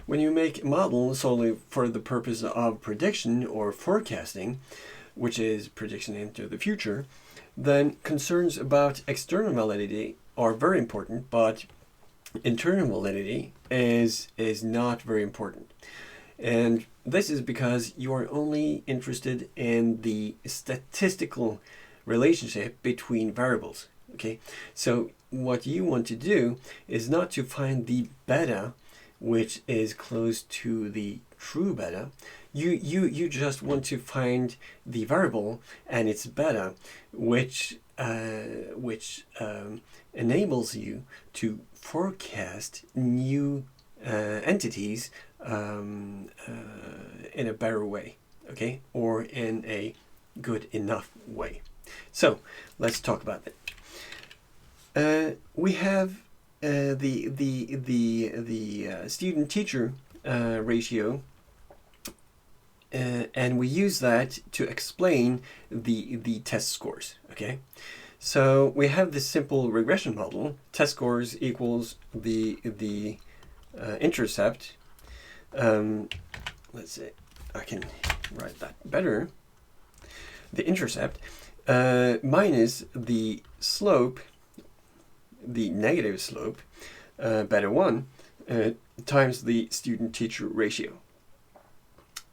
when you make a model solely for the purpose of prediction or forecasting, which is prediction into the future, then concerns about external validity are very important, but internal validity is not very important. And this is because you are only interested in the statistical relationship between variables. Okay, so what you want to do is not to find the beta, which is close to the true beta. You just want to find the variable and its beta, which enables you to forecast new entities in a better way, okay, or in a good enough way. So let's talk about it. We have the student-teacher ratio, and we use that to explain the test scores. Okay, so we have this simple regression model. Test scores equals the intercept. Let's see, I can write that better. The intercept minus the slope, the negative slope, beta 1, times the student-teacher ratio.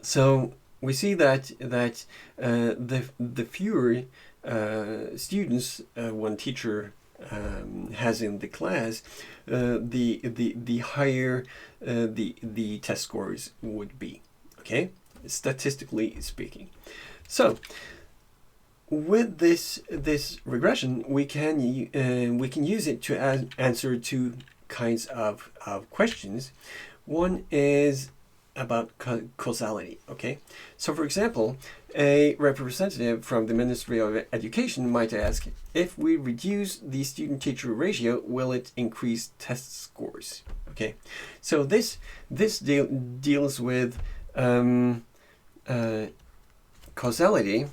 So we see that the fewer students one teacher has in the class, the higher the test scores would be. Okay, statistically speaking. So with this regression, we can use it to answer two kinds of questions. One is about causality. Okay, so for example, a representative from the Ministry of Education might ask, if we reduce the student-teacher ratio, will it increase test scores? Okay, so this deals with causality.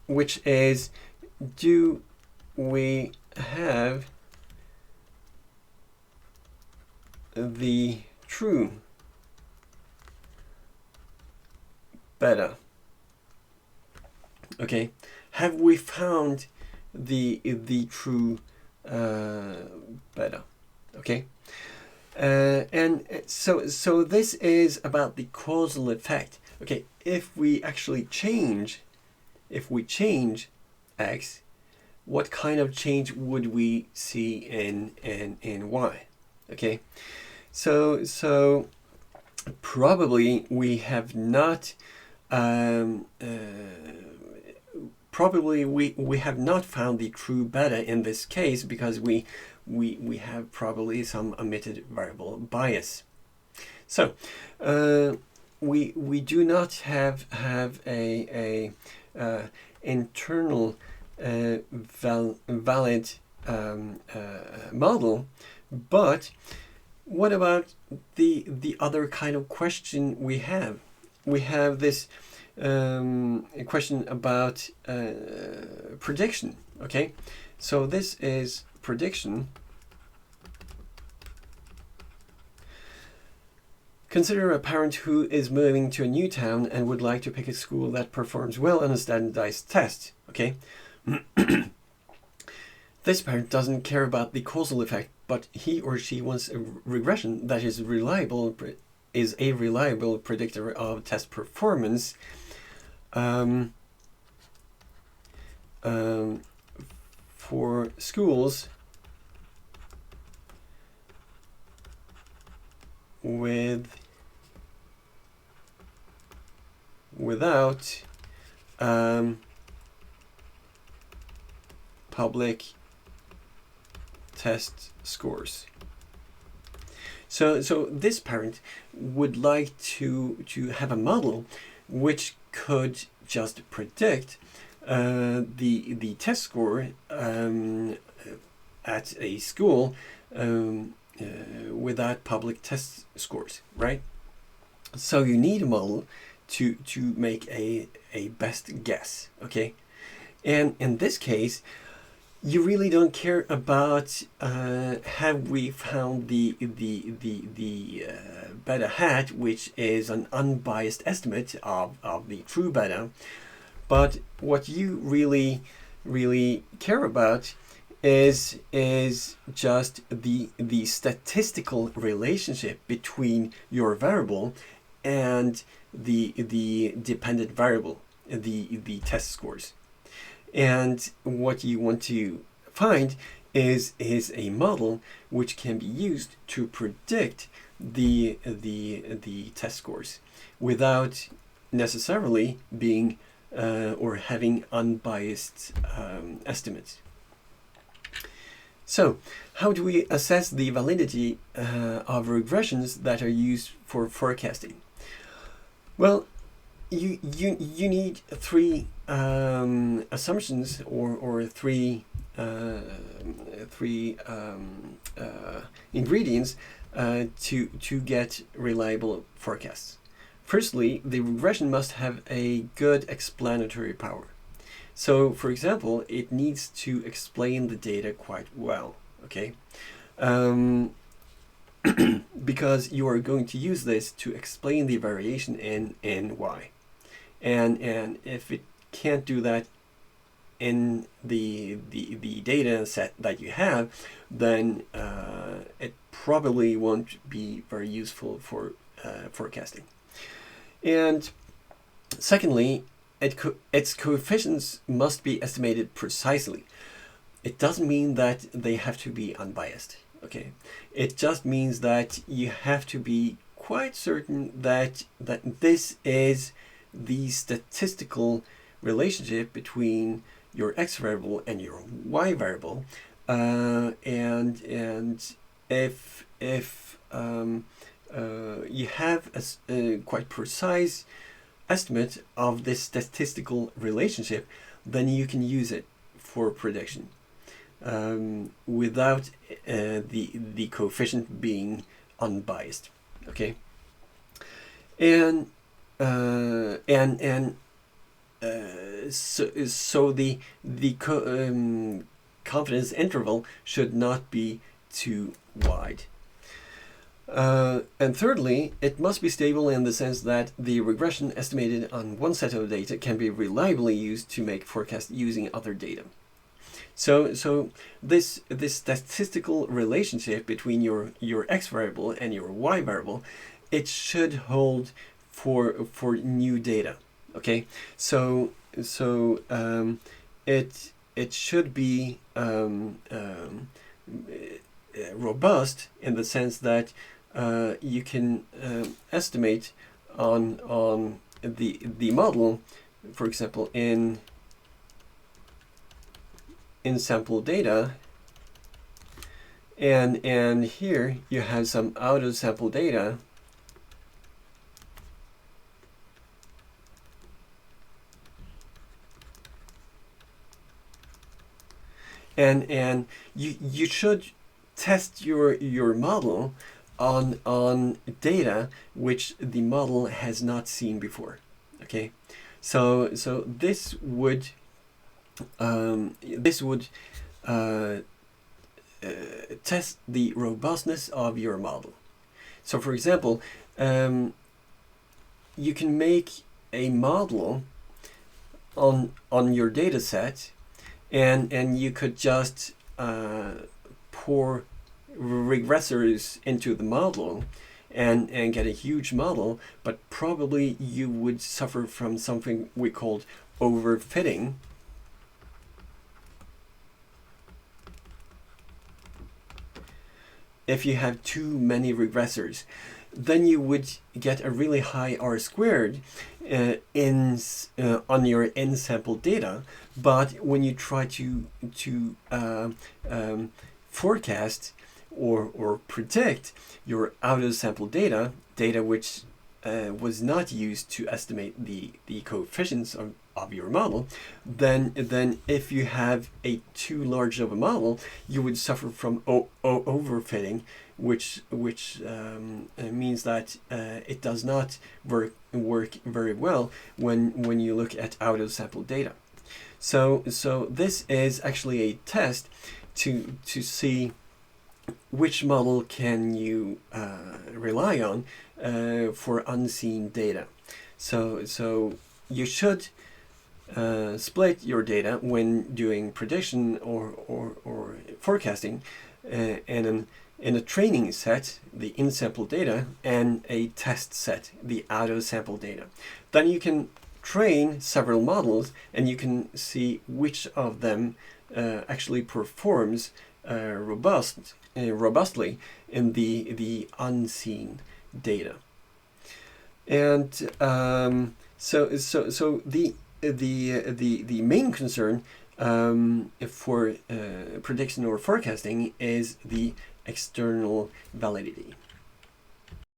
Which is, do we have the true beta? Okay, have we found the true beta? Okay, and so this is about the causal effect. Okay, if we actually change X, what kind of change would we see in Y? Okay, so probably we have not probably we have not found the true beta in this case, because we have probably some omitted variable bias. So we do not have a internal valid model. But what about the other kind of question we have? We have this question about prediction. Okay, so this is prediction. Consider a parent who is moving to a new town and would like to pick a school that performs well on a standardized test. Okay, this parent doesn't care about the causal effect, but he or she wants a regression that is a reliable predictor of test performance. For schools without public test scores. So this parent would like to have a model which could just predict the test score at a school without public test scores, right? So you need a model to make a best guess, okay? And in this case, you really don't care about have we found the beta hat, which is an unbiased estimate of the true beta. But what you really care about is just the statistical relationship between your variable and the dependent variable, the test scores. And what you want to find is a model which can be used to predict the test scores without necessarily being or having unbiased estimates. So, how do we assess the validity of regressions that are used for forecasting? Well, you need three assumptions or three ingredients to get reliable forecasts. Firstly, the regression must have a good explanatory power. So, for example, it needs to explain the data quite well, okay? Because you are going to use this to explain the variation in y. And if it can't do that in the data set that you have, then it probably won't be very useful for forecasting. And secondly, its coefficients must be estimated precisely. It doesn't mean that they have to be unbiased, okay? It just means that you have to be quite certain that this is the statistical relationship between your x variable and your y variable, and if you have a quite precise estimate of this statistical relationship, then you can use it for prediction without the coefficient being unbiased. Okay, and so the confidence interval should not be too wide. And thirdly, it must be stable in the sense that the regression estimated on one set of data can be reliably used to make forecasts using other data. So this statistical relationship between your x variable and your y variable, it should hold for new data. Okay, so it should be robust in the sense that you can estimate on the model, for example, in sample data, and here you have some out of sample data, and you should test your model on data which the model has not seen before. Okay, so this would test the robustness of your model. So, for example, you can make a model on your data set, and you could just pour regressors into the model and get a huge model, but probably you would suffer from something we called overfitting. If you have too many regressors, then you would get a really high R squared on your in-sample data. But when you try to forecast or predict your out-of-sample data which was not used to estimate the coefficients of your model, then if you have a too large of a model, you would suffer from overfitting, which means that it does not work very well when you look at out-of-sample data. So this is actually a test to see which model can you rely on for unseen data. So you should split your data when doing prediction or forecasting in a training set, the in-sample data, and a test set, the out-of-sample data. Then you can train several models and you can see which of them actually performs robustly in the unseen data. And so the main concern for prediction or forecasting is the external validity.